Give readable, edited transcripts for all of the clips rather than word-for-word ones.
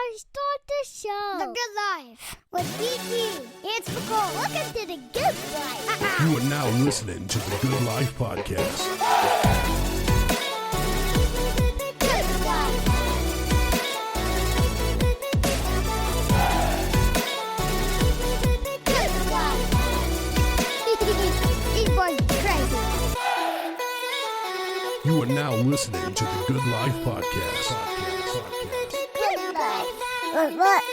Everybody start the show. The Good Life with DT. It's Nicole. Welcome to the Good Life. You are now listening to the Good Life Podcast. Good Life. Good Life. These boys are crazy. You are now listening to the Good Life Podcast. Good Life. What?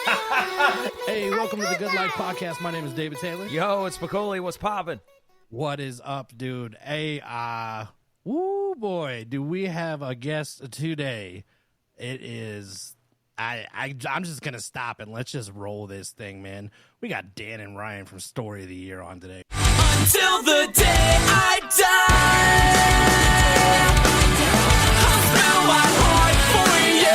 Hey, welcome to the Good Life Podcast. My name is David Taylor. Yo, it's Spicoli. What's poppin'? What is up, dude? Hey, woo boy, do we have a guest today? It is, I'm just gonna stop and let's just roll this thing, man. We got Dan and Ryan from Story of the Year on today. Until the day I die, I'll spell my heart for you.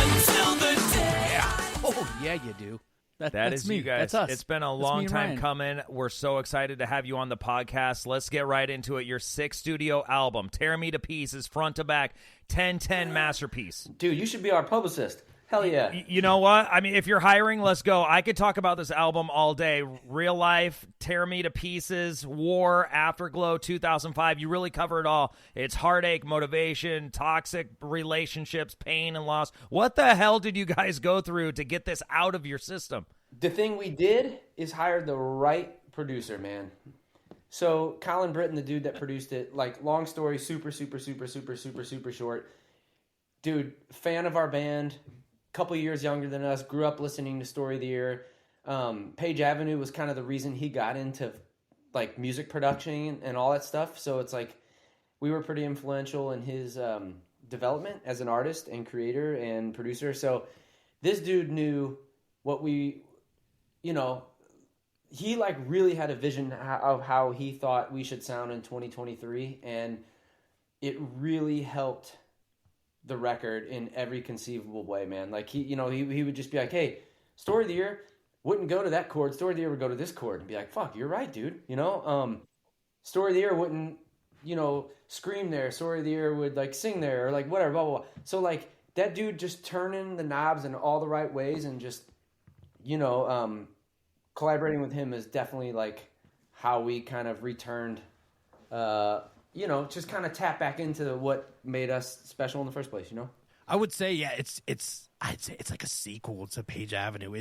Until the day. Oh, yeah, you do. That That's is me. you guys. That's us. It's been a That's long me and time Ryan. coming. We're so excited to have you on the podcast. Let's get right into it. Your sixth studio album, Tear Me to Pieces, front to back, 10/10 masterpiece. Dude, you should be our publicist. Hell yeah. You know what? I mean, if you're hiring, let's go. I could talk about this album all day. Real Life, Tear Me to Pieces, War, Afterglow, 2005. You really cover it all. It's heartache, motivation, toxic relationships, pain, and loss. What the hell did you guys go through to get this out of your system? The thing we did is hire the right producer, man. So Colin Britton, the dude that produced it, like, long story, super short. Dude, fan of our band, couple years younger than us, grew up listening to Story of the Year. Page Avenue was kind of the reason he got into like music production and all that stuff. So it's like we were pretty influential in his development as an artist and creator and producer. So this dude knew what we, he like really had a vision of how he thought we should sound in 2023, and it really helped the record in every conceivable way, man. Like he would just be like, "Hey, Story of the Year wouldn't go to that chord. Story of the Year would go to this chord," and be like, "Fuck, you're right, dude." Story of the Year wouldn't, scream there. Story of the Year would like sing there or like whatever, blah blah blah. So like that dude just turning the knobs in all the right ways and just, collaborating with him is definitely like how we kind of returned. Just kind of tap back into what made us special in the first place, I would say, yeah, I'd say it's like a sequel to Page Avenue.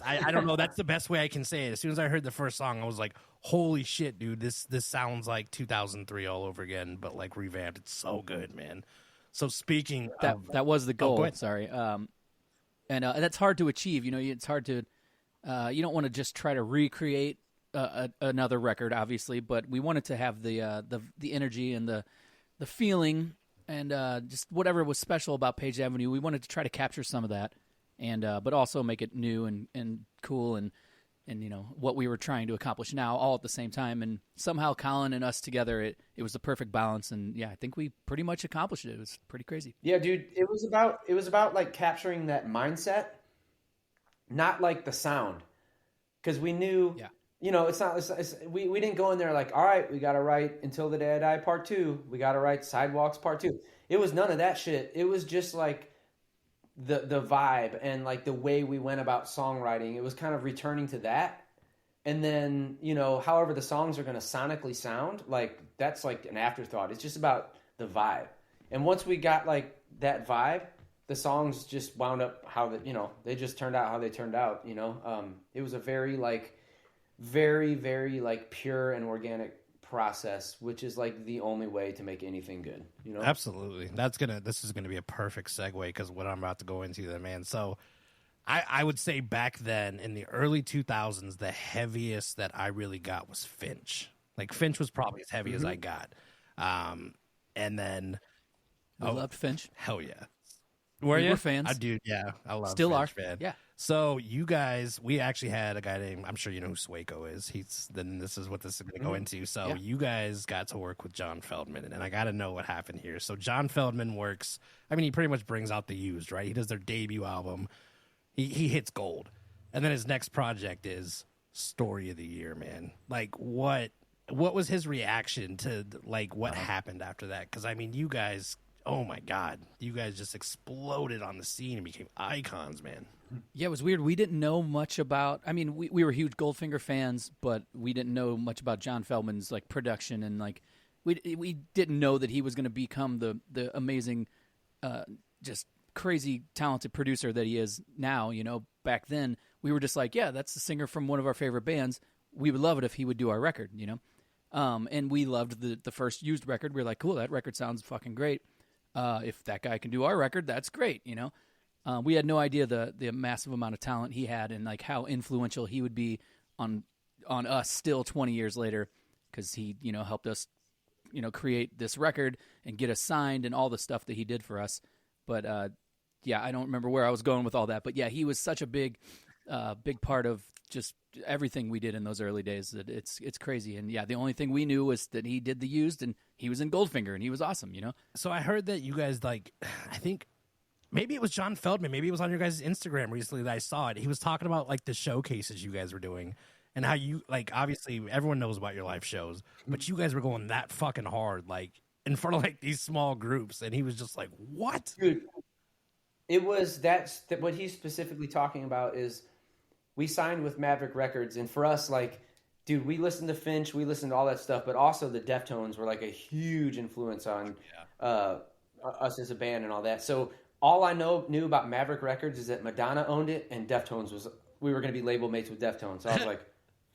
I don't know. That's the best way I can say it. As soon as I heard the first song, I was like, holy shit, dude, this sounds like 2003 all over again, but like revamped. It's so good, man. So speaking That was the goal. go ahead. Sorry. And that's hard to achieve. It's hard to, you don't want to just try to recreate another record, obviously, but we wanted to have the energy and the feeling and just whatever was special about Page Avenue. We wanted to try to capture some of that, and but also make it new and cool and what we were trying to accomplish now, all at the same time. And somehow Colin and us together, it was the perfect balance. And yeah, I think we pretty much accomplished it. It was pretty crazy. Yeah, dude, it was about like capturing that mindset, not like the sound, because we knew. Yeah. We didn't go in there like, all right, we got to write Until the Day I Die Part 2. We got to write Sidewalks Part 2. It was none of that shit. It was just like the vibe and like the way we went about songwriting. It was kind of returning to that. And then, however the songs are going to sonically sound, like that's like an afterthought. It's just about the vibe. And once we got like that vibe, the songs just wound up they just turned out how they turned out, It was a very very like pure and organic process, which is like the only way to make anything good, Absolutely. This is gonna be a perfect segue because what I'm about to go into then, man. So I would say back then in the early 2000s, the heaviest that I really got was Finch. Like Finch was probably as heavy as I got. And then We loved Finch. hell yeah. We were fans. I do, yeah. I love Still Finch, are. man. Yeah. So you guys, we actually had a guy named, I'm sure you know who Swaco is. This is what this is going to go into. So Yeah. you guys got to work with John Feldman, and I got to know what happened here. So John Feldman he pretty much brings out the used, right? He does their debut album. He hits gold. And then his next project is Story of the Year, man. Like what was his reaction to like what happened after that? Because I mean, you guys oh my God, you guys just exploded on the scene and became icons, man. Yeah, it was weird. We didn't know much about. I mean, we were huge Goldfinger fans, but we didn't know much about John Feldman's like production and like we didn't know that he was going to become the amazing, just crazy talented producer that he is now. You know, back then we were just like, yeah, that's the singer from one of our favorite bands. We would love it if he would do our record. You know, and we loved the first Used record. We were like, cool, that record sounds fucking great. If that guy can do our record, that's great. You know. We had no idea the massive amount of talent he had and like how influential he would be on us still 20 years later, because he helped us create this record and get us signed and all the stuff that he did for us. But yeah, I don't remember where I was going with all that. But yeah, he was such a big part of just everything we did in those early days that it's crazy. And yeah, the only thing we knew was that he did the Used and he was in Goldfinger and he was awesome. So I heard that you guys I think. Maybe it was John Feldman. Maybe it was on your guys' Instagram recently that I saw it. He was talking about like the showcases you guys were doing and how you like obviously everyone knows about your live shows, but you guys were going that fucking hard like in front of like these small groups, and he was just like, "What?" Dude, it was what he's specifically talking about is we signed with Maverick Records, and for us, like, dude, we listened to Finch, we listened to all that stuff, but also the Deftones were like a huge influence on us as a band and all that. So all I knew about Maverick Records is that Madonna owned it, and Deftones we were going to be label mates with Deftones. So I was like,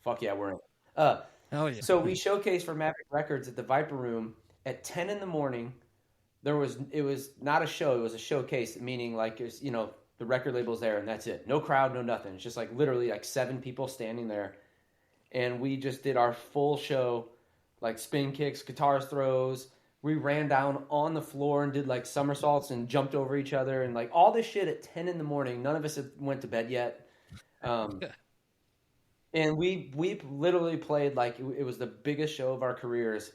fuck yeah, we're in. Hell yeah. So we showcased for Maverick Records at the Viper Room at 10 in the morning. It was not a show, it was a showcase, meaning like it's, the record label's there and that's it. No crowd, no nothing. It's just like literally like 7 people standing there. And we just did our full show, like spin kicks, guitar throws. We ran down on the floor and did like somersaults and jumped over each other and like all this shit at 10 in the morning. None of us had went to bed yet. And we literally played like it was the biggest show of our careers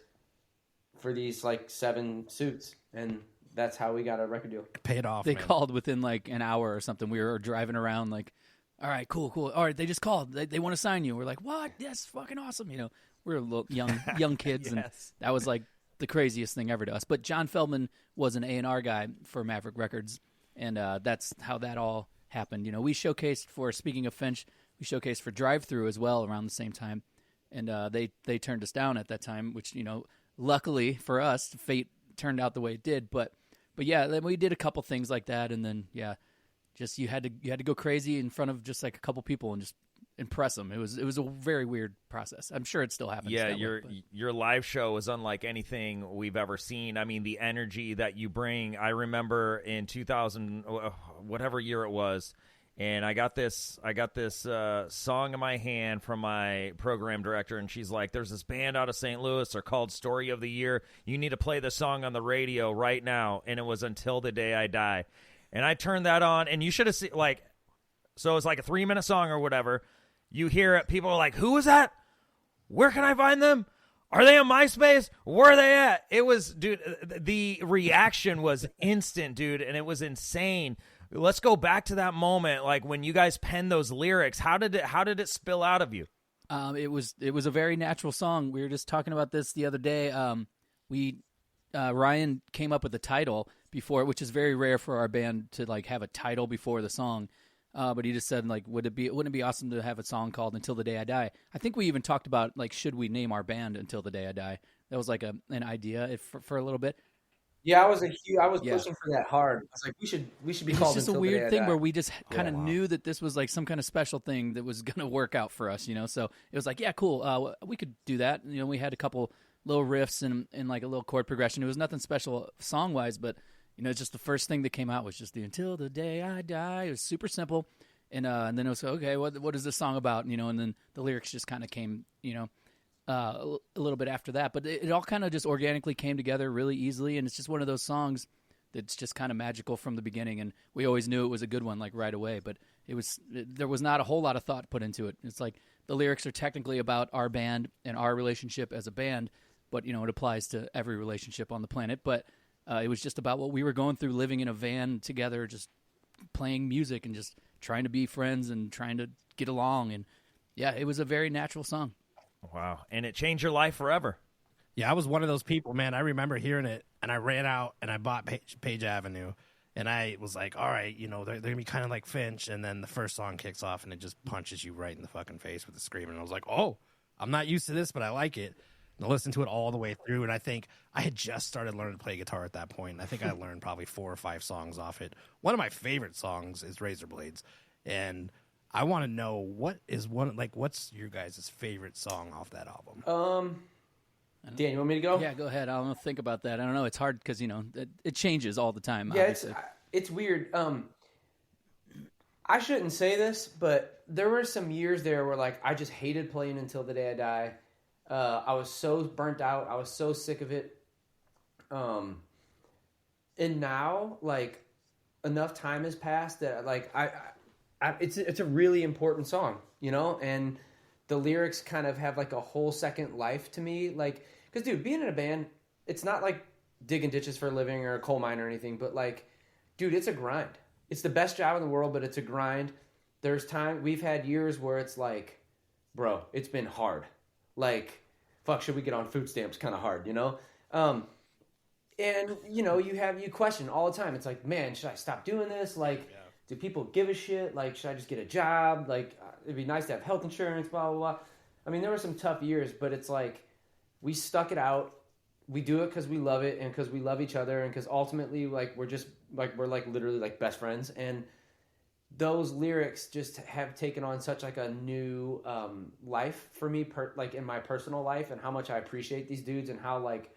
for these like 7 suits. And that's how we got a record deal. Paid off. They man. called within like an hour or something. We were driving around like, all right, cool. All right, they just called. They want to sign you. We're like, what? Yes, fucking awesome. We're little young kids. Yes. And that was like the craziest thing ever to us. But John Feldman was an A&R guy for Maverick Records, and that's how that all happened. We showcased for, speaking of Finch, we showcased for Drive Thru as well around the same time, and they turned us down at that time, which, luckily for us, fate turned out the way it did. But yeah, then we did a couple things like that, and then yeah, just you had to go crazy in front of just like a couple people and just impress them. It was a very weird process. I'm sure it still happens. Yeah, your live show was unlike anything we've ever seen. I mean, the energy that you bring. I remember in 2000, whatever year it was, and I got this song in my hand from my program director, and she's like, "There's this band out of St. Louis. They're called Story of the Year. You need to play the song on the radio right now." And it was Until the Day I Die, and I turned that on, and you should have seen so it's like a 3-minute song or whatever. You hear it, people are like, "Who is that? Where can I find them? Are they on MySpace? Where are they at?" It was, dude, the reaction was instant, dude, and it was insane. Let's go back to that moment, like when you guys penned those lyrics. How did it spill out of you? It was a very natural song. We were just talking about this the other day. Ryan came up with the title before, which is very rare for our band to like have a title before the song. But he just said, like, wouldn't it be awesome to have a song called Until the Day I Die? I think we even talked about, like, should we name our band Until the Day I Die? That was like an idea for a little bit. Yeah, I was pushing for that hard. I was like, we should be called. It's just a weird thing where we just kind of knew that this was like some kind of special thing that was going to work out for us, So it was like, yeah, cool. We could do that. We had a couple little riffs and like a little chord progression. It was nothing special song wise, but just the first thing that came out was just the Until the Day I Die. It was super simple, and then it was okay. What is this song about? And then the lyrics just kind of came, a little bit after that. But it all kind of just organically came together really easily, and it's just one of those songs that's just kind of magical from the beginning. And we always knew it was a good one, like right away. But there was not a whole lot of thought put into it. It's like the lyrics are technically about our band and our relationship as a band, but it applies to every relationship on the planet. But it was just about what we were going through, living in a van together, just playing music and just trying to be friends and trying to get along. And yeah, it was a very natural song. Wow. And it changed your life forever. Yeah, I was one of those people, man. I remember hearing it, and I ran out and I bought Page Avenue, and I was like, all right, they're gonna be kind of like Finch, and then the first song kicks off and it just punches you right in the fucking face with a scream, and I was like, oh, I'm not used to this, but I like it. And I listened to it all the way through, and I think I had just started learning to play guitar at that point. I think I learned probably 4 or 5 songs off it. One of my favorite songs is Razor Blades, and I want to know what's your guys' favorite song off that album? Dan, you want me to go? Yeah, go ahead. I don't think about that. I don't know. It's hard because it changes all the time. Yeah, obviously. it's weird. I shouldn't say this, but there were some years there where like I just hated playing Until the Day I Die. I was so burnt out. I was so sick of it. And now, like, enough time has passed that like it's a really important song, and the lyrics kind of have like a whole second life to me, like. Because, dude, being in a band, it's not like digging ditches for a living or a coal mine or anything, but, like, dude, it's a grind. It's the best job in the world, but it's a grind. We've had years where it's like, bro, it's been hard. Like, fuck, should we get on food stamps kind of hard, And, you question all the time. It's like, man, should I stop doing this? Like, do people give a shit? Like, should I just get a job? Like, it'd be nice to have health insurance, blah, blah, blah. I mean, there were some tough years, but it's like, we stuck it out. We do it because we love it and because we love each other and because ultimately, like, we're literally like best friends. And those lyrics just have taken on such like a new life for me, like in my personal life, and how much I appreciate these dudes and how like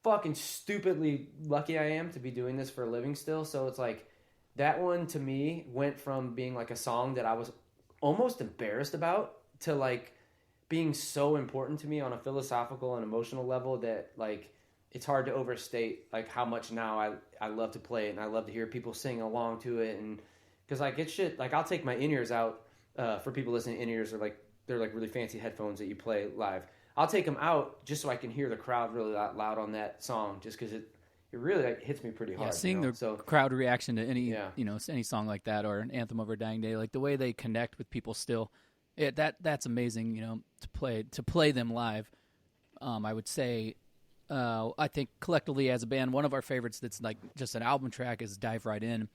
fucking stupidly lucky I am to be doing this for a living still. So it's like that one to me went from being like a song that I was almost embarrassed about to like being so important to me on a philosophical and emotional level that like it's hard to overstate like how much now I love to play it and I love to hear people sing along to it. And because like it's shit, like I'll take my in-ears out for people listening. In-ears are like they're like really fancy headphones that you play live. I'll take them out just so I can hear the crowd really loud on that song, just because it really like, hits me pretty hard. Yeah, seeing the crowd reaction to any any song like that or an Anthem of a Dying Day, like the way they connect with people still, that's amazing. To play them live. I would say, I think collectively as a band, one of our favorites that's like just an album track is Dive Right In.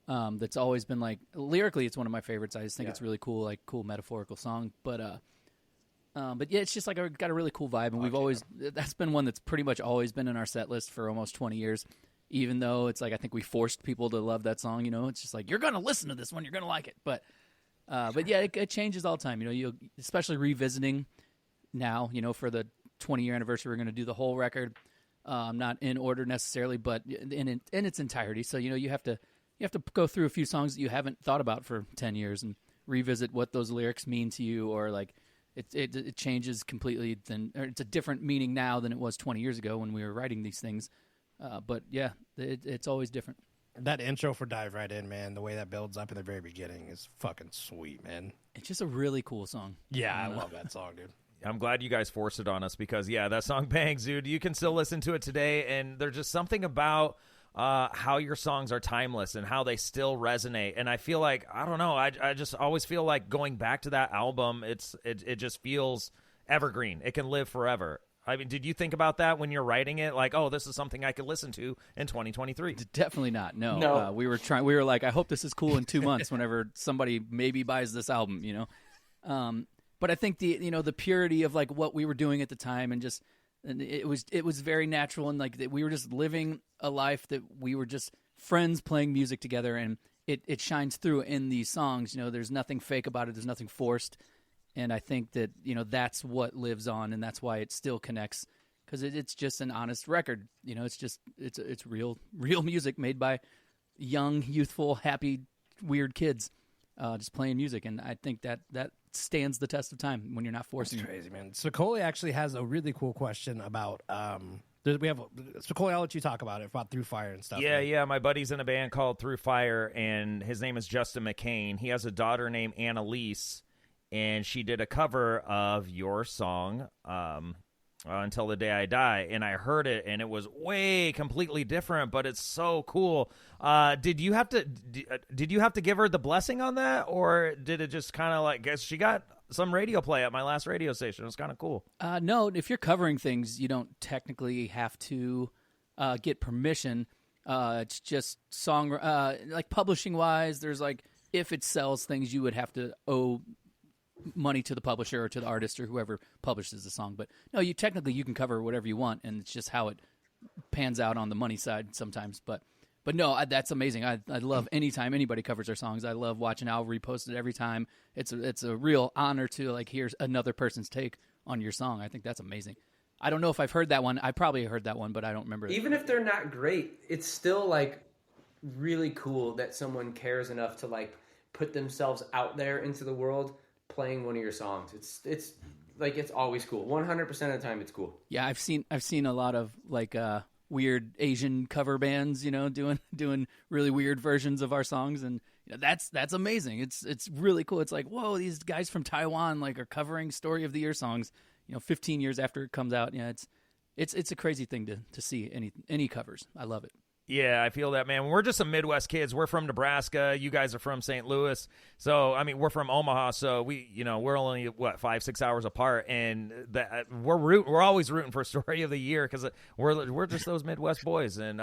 That's always been like lyrically, it's one of my favorites. I just think it's really cool, like cool metaphorical song, but yeah, it's just like got a really cool vibe, and that's been one that's pretty much always been in our set list for almost 20 years, even though it's like I think we forced people to love that song. It's just like you're gonna listen to this one, you're gonna like it, but yeah, it changes all the time. You especially revisiting now. For the 20-year anniversary, we're gonna do the whole record, not in order necessarily, but in its entirety. So you have to go through a few songs that you haven't thought about for 10 years and revisit what those lyrics mean to you, or like. It changes completely. It's a different meaning now than it was 20 years ago when we were writing these things. But yeah, it's always different. That intro for Dive Right In, man, the way that builds up in the very beginning is fucking sweet, man. It's just a really cool song. Yeah, I love that song, dude. I'm glad you guys forced it on us because, yeah, that song bangs, dude. You can still listen to it today, and there's just something about how your songs are timeless and how they still resonate. And I feel like, I don't know, I just always feel like going back to that album, it just feels evergreen. It can live forever. I mean, did you think about that when you're writing it? Like, oh, this is something I could listen to in 2023. Definitely not. No. We were like, I hope this is cool in 2 months whenever somebody maybe buys this album, But I think the purity of like what we were doing at the time and it was very natural, and like we were just living a life that we were just friends playing music together, and it shines through in these songs. There's nothing fake about it. There's nothing forced, and I think that that's what lives on, and that's why it still connects, because it's just an honest record. It's real music made by young, youthful, happy, weird kids just playing music, and I think that stands the test of time when you're not forcing it. Crazy, man. Spicoli actually has a really cool question about Spicoli, I'll let you talk about it, about Through Fire and stuff. Yeah, my buddy's in a band called Through Fire, and his name is Justin McCain. He has a daughter named Annalise, and she did a cover of your song Until the Day I Die, and I heard it, and it was way completely different, but it's so cool. Did you have to give her the blessing on that, or did it just kind of like, guess she got some radio play at my last radio station. It was kind of cool. No, if you're covering things, you don't technically have to get permission. It's just like publishing wise. There's like if it sells things, you would have to owe money to the publisher or to the artist or whoever publishes the song. But no, you can cover whatever you want, and it's just how it pans out on the money side sometimes. But no, that's amazing. I love anytime anybody covers our songs. I love watching Al repost it every time. It's a real honor to like hear another person's take on your song. I think that's amazing. I don't know if I've heard that one. I probably heard that one, but I don't remember. Even if they're not great, it's still like really cool that someone cares enough to like put themselves out there into the world playing one of your songs. It's like it's always cool. 100% of the time, it's cool. Yeah, I've seen a lot of like weird Asian cover bands, doing really weird versions of our songs, and that's amazing. It's really cool. It's like, whoa, these guys from Taiwan like are covering Story of the Year songs, 15 years after it comes out. Yeah, it's a crazy thing to see any covers. I love it. Yeah, I feel that, man. We're just some Midwest kids. We're from Nebraska. You guys are from St. Louis. So, I mean, we're from Omaha. So we're only 5-6 hours apart, and we're always rooting for Story of the Year because we're just those Midwest boys. And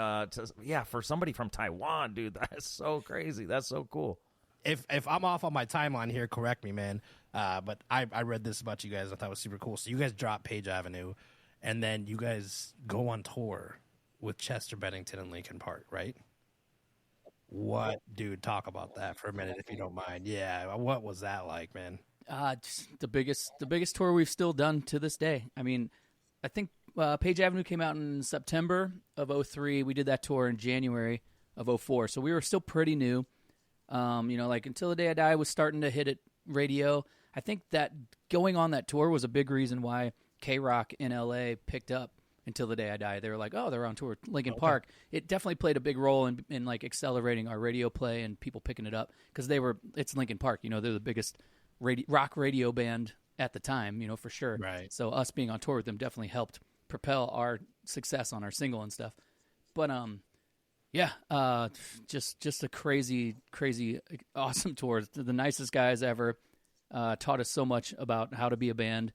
for somebody from Taiwan, dude, that's so crazy. That's so cool. If I'm off on my timeline here, correct me, man. But I read this about you guys. I thought it was super cool. So you guys drop Page Avenue, and then you guys go on tour with Chester Bennington and Linkin Park, right? What, dude? Talk about that for a minute, if you don't mind. Yeah, what was that like, man? Just the biggest tour we've still done to this day. I mean, I think Page Avenue came out in September of 2003. We did that tour in January of 2004, so we were still pretty new. Like Until the Day I Die was starting to hit at radio. I think that going on that tour was a big reason why K-Rock in LA picked up Until the Day I Die. They were like, oh, they're on tour with Linkin Park. It definitely played a big role in like accelerating our radio play and people picking it up because it's Linkin Park. They're the biggest rock radio band at the time, for sure. Right. So us being on tour with them definitely helped propel our success on our single and stuff. But just a crazy, crazy, awesome tour. The nicest guys ever. Taught us so much about how to be a band.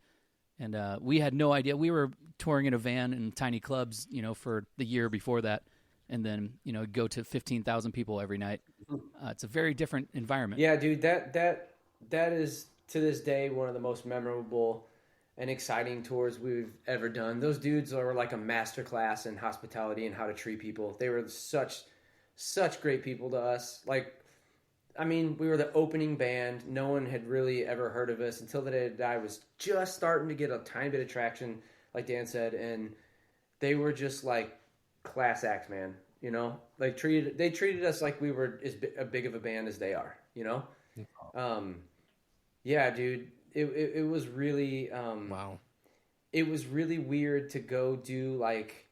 And we had no idea. We were touring in a van in tiny clubs, for the year before that. And then, go to 15,000 people every night. It's a very different environment. Yeah, dude, that is, to this day, one of the most memorable and exciting tours we've ever done. Those dudes are like a masterclass in hospitality and how to treat people. They were such great people to us. Like, I mean, we were the opening band. No one had really ever heard of us. Until the Day I Die was just starting to get a tiny bit of traction, like Dan said, and they were just like class acts, man. They treated us like we were as big of a band as they are. Yeah, dude, it was really wow. It was really weird to go do like,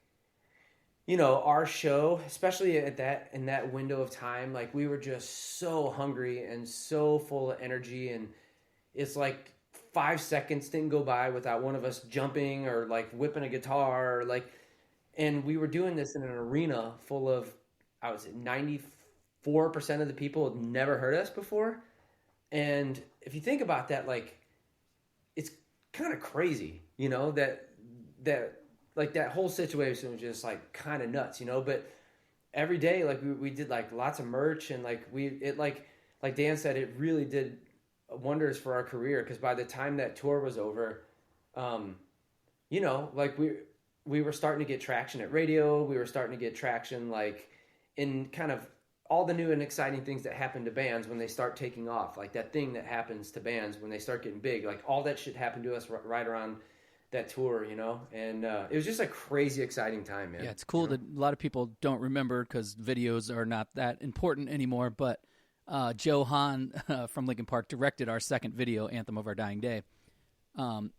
our show, especially in that window of time. Like, we were just so hungry and so full of energy, and it's like 5 seconds didn't go by without one of us jumping or like whipping a guitar or like, and we were doing this in an arena full of, I would say 94% of the people had never heard us before. And if you think about that, like, it's kind of crazy, that like that whole situation was just like kind of nuts, but every day, like we did like lots of merch, and like like Dan said, it really did wonders for our career. Cause by the time that tour was over, like we were starting to get traction at radio. We were starting to get traction, like in kind of all the new and exciting things that happen to bands when they start taking off, like that thing that happens to bands when they start getting big, like all that shit happened to us right around that tour, and it was just a crazy exciting time, man. Yeah, it's cool that a lot of people don't remember because videos are not that important anymore, but Joe Hahn from Linkin Park directed our second video, Anthem of Our Dying Day. So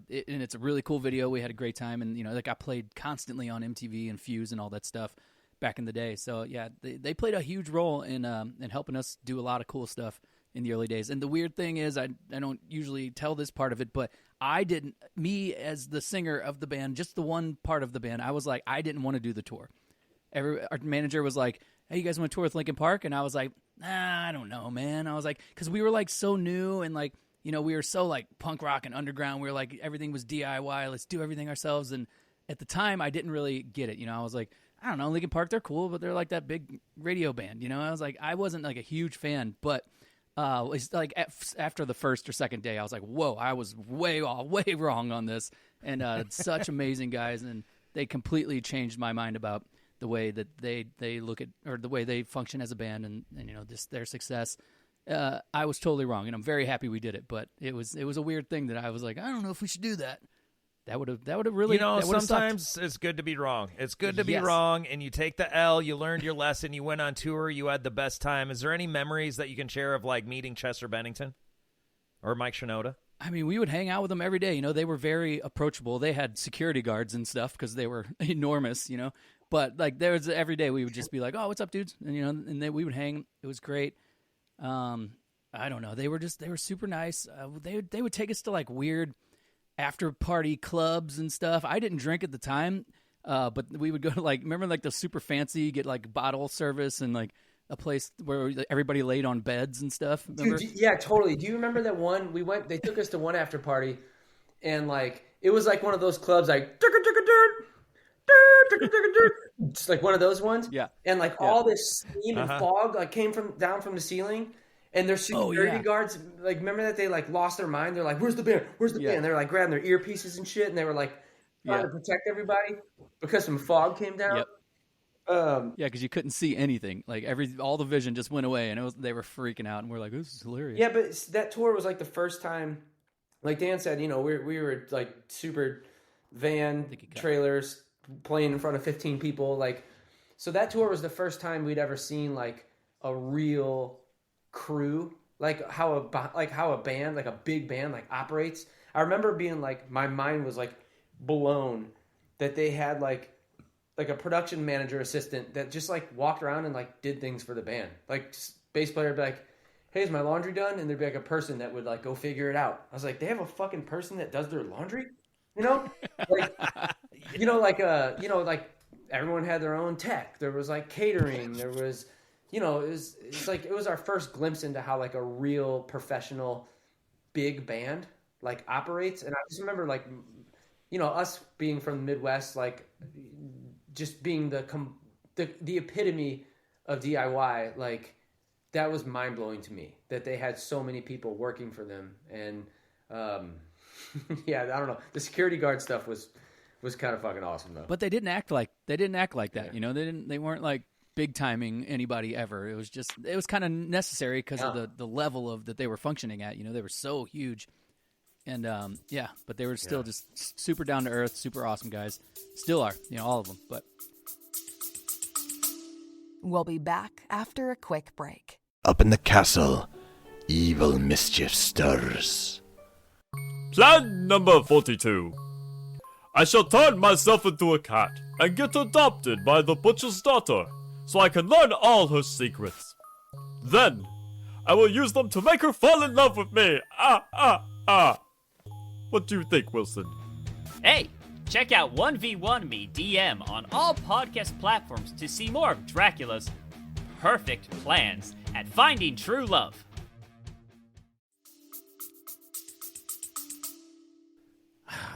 it's a really cool video. We had a great time, and that got played constantly on MTV and Fuse and all that stuff back in the day. So yeah, they played a huge role in helping us do a lot of cool stuff in the early days. And the weird thing is, I don't usually tell this part of it, but me as the singer of the band, just the one part of the band, I was like, I didn't want to do the tour. our manager was like, "Hey, you guys want to tour with Linkin Park?" And I was like, "I don't know, man." I was like, because we were like so new and like, you know, we were so like punk rock and underground. We were like, everything was DIY. Let's do everything ourselves. And at the time, I didn't really get it. You know, I was like, I don't know, Linkin Park, they're cool, but they're like that big radio band. You know, I was like, I wasn't like a huge fan, but it's like after the first or second day, I was like, whoa, I was way wrong on this. And such amazing guys, and they completely changed my mind about the way that they look at, or the way they function as a band, and you know, just their success. I was totally wrong, and I'm very happy we did it. But it was a weird thing that I was like, I don't know if we should do that. That would have really, you know, that would've sometimes sucked. it's good to be wrong. It's good to be Yes. wrong, and you take the L. You learned your lesson. You went on tour. You had the best time. Is there any memories that you can share of like meeting Chester Bennington or Mike Shinoda? I mean, we would hang out with them every day. You know, they were very approachable. They had security guards and stuff because they were enormous. You know, but like there was every day we would just be like, "Oh, what's up, dudes?" And you know, and then we would hang. It was great. I don't know. They were super nice. They would take us to like weird after party clubs and stuff. I didn't drink at the time, but we would go to like, remember like the super fancy, get like bottle service and like a place where everybody laid on beds and stuff. Remember? Dude, yeah, totally. Do you remember that one? They took us to one after party, and like it was like one of those clubs, like just like one of those ones. Yeah. And like all this steam and fog like came down from the ceiling, and their security guards, like, remember that they like lost their mind? They're like, "Where's the band? Where's the band?" They're like grabbing their earpieces and shit, and they were like trying to protect everybody because some fog came down. Yep. Yeah, because you couldn't see anything. Like all the vision just went away, and they were freaking out, and we're like, "This is hilarious." Yeah, but that tour was like the first time, like Dan said, you know, we were like super van trailers playing in front of 15 people, like, so that tour was the first time we'd ever seen like a real crew, like how a band, like a big band, like operates. I remember being like, my mind was like blown that they had like a production manager assistant that just like walked around and like did things for the band. Like bass player would be like, "Hey, is my laundry done?" And there'd be like a person that would like go figure it out. I was like, they have a fucking person that does their laundry, you know? Like, you know, like everyone had their own tech. There was like catering. There was, you know, it's like it was our first glimpse into how like a real professional big band like operates. And I just remember like, you know, us being from the Midwest, like just being the epitome of DIY, like that was mind blowing to me that they had so many people working for them. And yeah, I don't know. The security guard stuff was kind of fucking awesome though. But they didn't act like that. Yeah. You know, they weren't like big timing anybody ever. It was kind of necessary because of the level of that they were functioning at. You know, they were so huge. And but they were still just super down to earth, super awesome guys. Still are, you know, all of them. But we'll be back after a quick break. Up in the castle, evil mischief stirs. Plan number 42. I shall turn myself into a cat and get adopted by the butcher's daughter so I can learn all her secrets. Then, I will use them to make her fall in love with me. What do you think, Wilson? Hey, check out 1v1 Me DM on all podcast platforms to see more of Dracula's perfect plans at finding true love.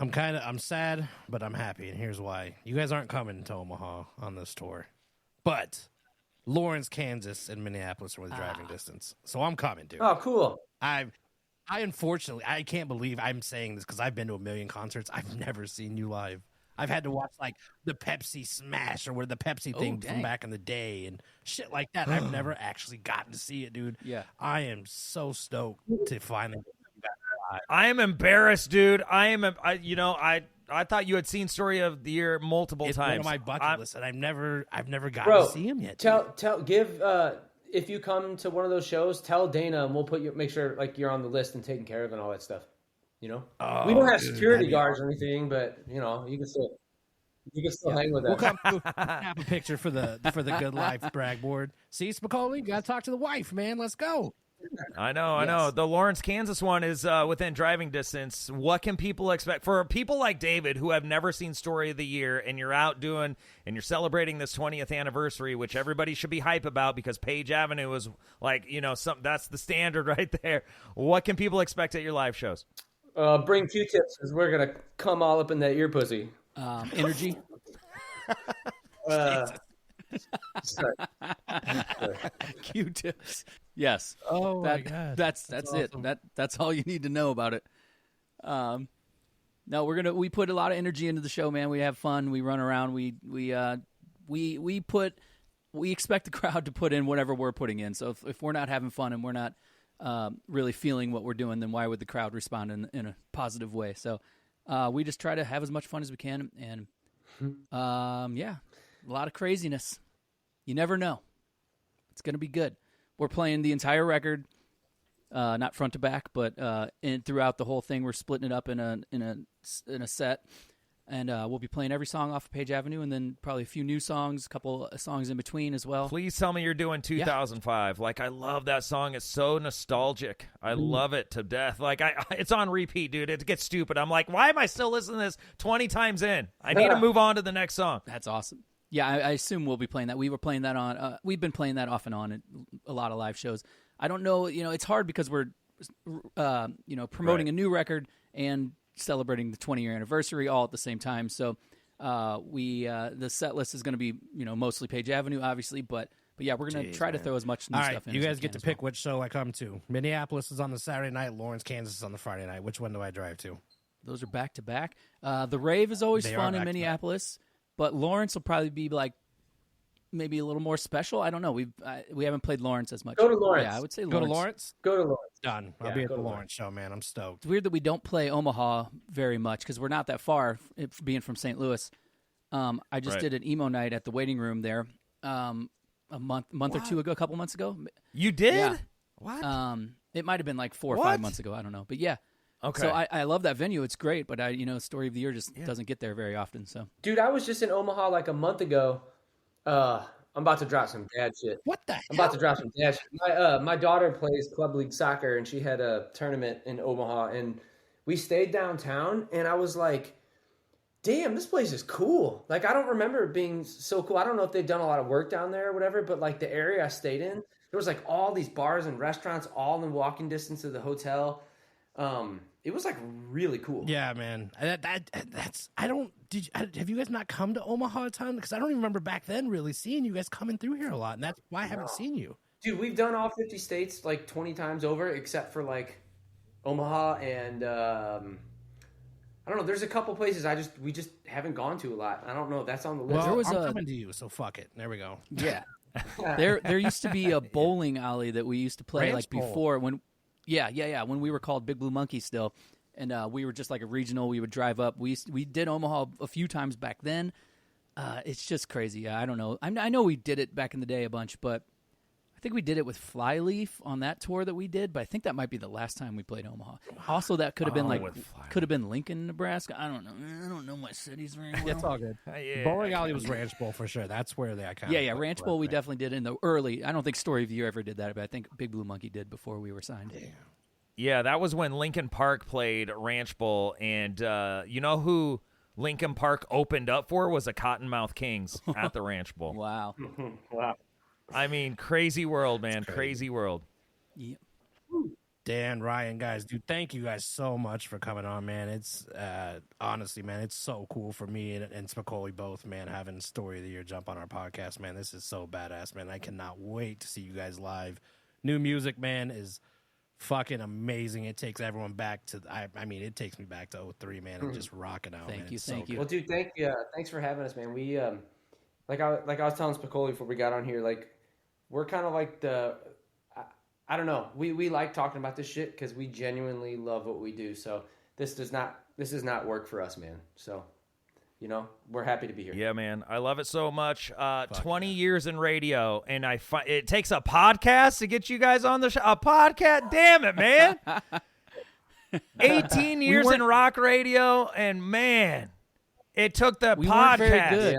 I'm sad, but I'm happy, and here's why. You guys aren't coming to Omaha on this tour, but Lawrence, Kansas, and Minneapolis are within driving distance, so I'm coming, dude. Oh, cool. I unfortunately, I can't believe I'm saying this because I've been to a million concerts. I've never seen you live. I've had to watch like the Pepsi Smash or the Pepsi thing from back in the day and shit like that. I've never actually gotten to see it, dude. Yeah, I am so stoked to finally. I am embarrassed, dude. I thought you had seen Story of the Year multiple times. It's one of my bucket list, and I've never gotten Bro, to see him yet. Give if you come to one of those shows, tell Dana, and we'll make sure like you're on the list and taken care of and all that stuff. You know, we don't have security guards or anything, but you know, you can still hang with us. We'll snap a picture for the Good Life brag board. See, Spicoli, you gotta talk to the wife, man. Let's go. I know. The Lawrence, Kansas one is within driving distance. What can people expect? For people like David who have never seen Story of the Year, and you're out doing, and you're celebrating this 20th anniversary, which everybody should be hype about because Page Avenue is like, that's the standard right there. What can people expect at your live shows? Bring Q-tips because we're going to come all up in that ear pussy. Energy. Sorry. Q-tips. Yes. Oh my God. That's awesome. it. That's all you need to know about it. No, we put a lot of energy into the show, man. We have fun. We run around. We expect the crowd to put in whatever we're putting in. So if we're not having fun and we're not really feeling what we're doing, then why would the crowd respond in a positive way? So we just try to have as much fun as we can, and yeah, a lot of craziness. You never know. It's going to be good. We're playing the entire record, not front to back, but throughout the whole thing, we're splitting it up in a set, and we'll be playing every song off of Page Avenue, and then probably a few new songs, a couple of songs in between as well. Please tell me you're doing 2005. Yeah. Like, I love that song. It's so nostalgic. I love it to death. Like, it's on repeat, dude. It gets stupid. I'm like, why am I still listening to this 20 times in? I need to move on to the next song. That's awesome. Yeah, I assume we'll be playing that. We were playing that on. We've been playing that off and on at a lot of live shows. I don't know. It's hard because we're, promoting a new record and celebrating the 20-year anniversary all at the same time. So, the set list is going to be, mostly Page Avenue, obviously, but yeah, we're going to try to throw as much new stuff in. You as guys we get can to pick which show I come to. Minneapolis is on the Saturday night. Lawrence, Kansas is on the Friday night. Which one do I drive to? Those are back to back. The rave is always fun in Minneapolis. But Lawrence will probably be like maybe a little more special. I don't know. We haven't played Lawrence as much. Go to Lawrence. Yeah, I would say Go to Lawrence. Go to Lawrence. Done. I'll be at the Lawrence show, man. I'm stoked. It's weird that we don't play Omaha very much because we're not that far. Being from St. Louis, I just did an emo night at the waiting room there a month or two ago, a couple months ago. You did? Yeah. What? It might have been like 4 or 5 months ago. I don't know, but yeah. Okay. So I love that venue. It's great, but Story of the Year just doesn't get there very often. So, dude, I was just in Omaha like a month ago. I'm about to drop some dad shit. What the hell? I'm about to drop some dad shit. My daughter plays club league soccer, and she had a tournament in Omaha, and we stayed downtown, and I was like, damn, this place is cool. Like, I don't remember it being so cool. I don't know if they've done a lot of work down there or whatever, but like the area I stayed in, there was like all these bars and restaurants all in walking distance of the hotel. It was like really cool. Yeah, man. Have you guys not come to Omaha a ton? Because I don't even remember back then really seeing you guys coming through here a lot, and that's why I haven't seen you. Dude, we've done all 50 states like 20 times over, except for like Omaha and I don't know. There's a couple places we just haven't gone to a lot. I don't know if that's on the list. Well, I'm coming to you, so fuck it. There we go. Yeah. There used to be a bowling alley that we used to play Ranch Bowl. before when. Yeah. When we were called Big Blue Monkey still, and we were just like a regional. We would drive up. We did Omaha a few times back then. It's just crazy. I don't know. I know we did it back in the day a bunch, but I think we did it with Flyleaf on that tour that we did. But I think that might be the last time we played Omaha. Also, that could have been Lincoln, Nebraska. I don't know. I don't know my cities very well. It's all good. Bowling alley was Ranch Bowl for sure. That's where they kind of Ranch Bowl we definitely did in the early. I don't think Story of the Year ever did that, but I think Big Blue Monkey did before we were signed. Yeah, that was when Linkin Park played Ranch Bowl, and you know who Linkin Park opened up for was the Cottonmouth Kings at the Ranch Bowl. Wow. Wow. I mean, crazy world, man. Crazy world. Yep. Dan, Ryan, guys, dude, thank you guys so much for coming on, man. It's honestly, man, it's so cool for me and Spicoli both, man, having Story of the Year jump on our podcast, man. This is so badass, man. I cannot wait to see you guys live. New music, man, is fucking amazing. It takes everyone back to, I mean, it takes me back to 2003, man, and just rocking out. Thank man. you. Thank you. Well, dude, thanks for having us, man. We like I was telling Spicoli before we got on here, like we're kind of like I don't know. We like talking about this shit because we genuinely love what we do. So this does not work for us, man. So, we're happy to be here. Yeah, man. I love it so much. 20 years in radio, and it takes a podcast to get you guys on the show. A podcast? Damn it, man. 18 years in rock radio, and man, it took the we podcast. Weren't very good.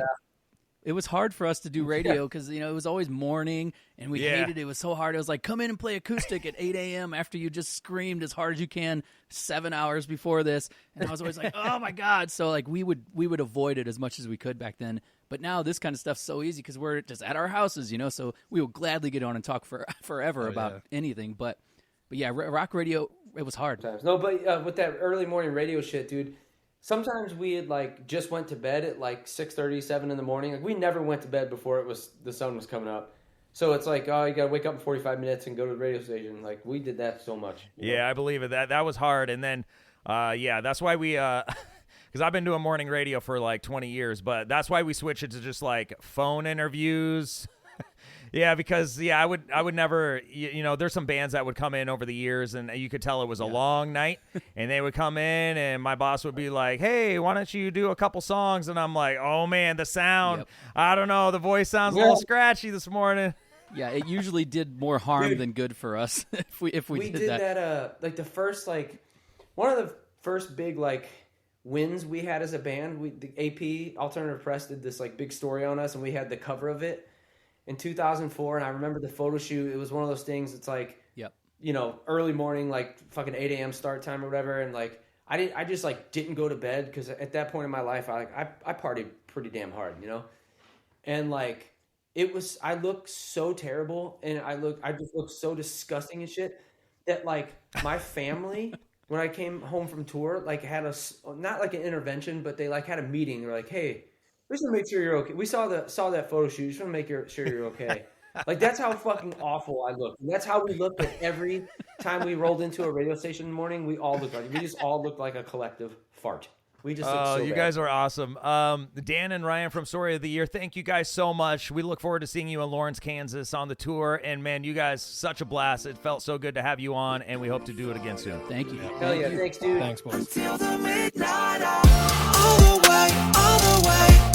It was hard for us to do radio because, you know, it was always morning and we hated it. It was so hard. It was like, come in and play acoustic at 8 a.m. after you just screamed as hard as you can 7 hours before this. And I was always like, oh, my God. So, like, we would avoid it as much as we could back then. But now this kind of stuff's so easy because we're just at our houses, you know, so we will gladly get on and talk forever about anything. But yeah, rock radio, it was hard. No, but with that early morning radio shit, dude, sometimes we had like just went to bed at like 6:30, 7 in the morning. Like we never went to bed before the sun was coming up. So it's like, oh, you got to wake up in 45 minutes and go to the radio station. Like we did that so much. Yeah, I believe it. That was hard. And then, that's why we, because I've been doing morning radio for like 20 years, but that's why we switched it to just like phone interviews. Yeah, because I would never, you know, there's some bands that would come in over the years and you could tell it was a long night and they would come in and my boss would be like, hey, why don't you do a couple songs? And I'm like, oh man, the sound, I don't know, the voice sounds a little scratchy this morning. Yeah, it usually did more harm than good for us if we did that. Like the first, like one of the first big like wins we had as a band, the AP Alternative Press did this like big story on us and we had the cover of it in 2004, and I remember the photo shoot. It was one of those things. It's like, you know, early morning, like fucking 8 a.m. start time or whatever. And like, I just like didn't go to bed because at that point in my life, I partied pretty damn hard, you know. And like, I looked so terrible, and I just looked so disgusting and shit that like my family, when I came home from tour, like had not like an intervention, but they like had a meeting. They're like, hey, we just want to make sure you're okay. We saw that photo shoot. Just want to make sure you're okay. Like, that's how fucking awful I looked. And that's how we looked at every time we rolled into a radio station in the morning. We just all looked like a collective fart. We just looked so bad. You guys are awesome. Dan and Ryan from Story of the Year, thank you guys so much. We look forward to seeing you in Lawrence, Kansas on the tour. And, man, you guys, such a blast. It felt so good to have you on, and we hope to do it again soon. Thank you. Hell yeah. Thanks, dude. Thanks, boys. Until the midnight hour. All the way, all the way.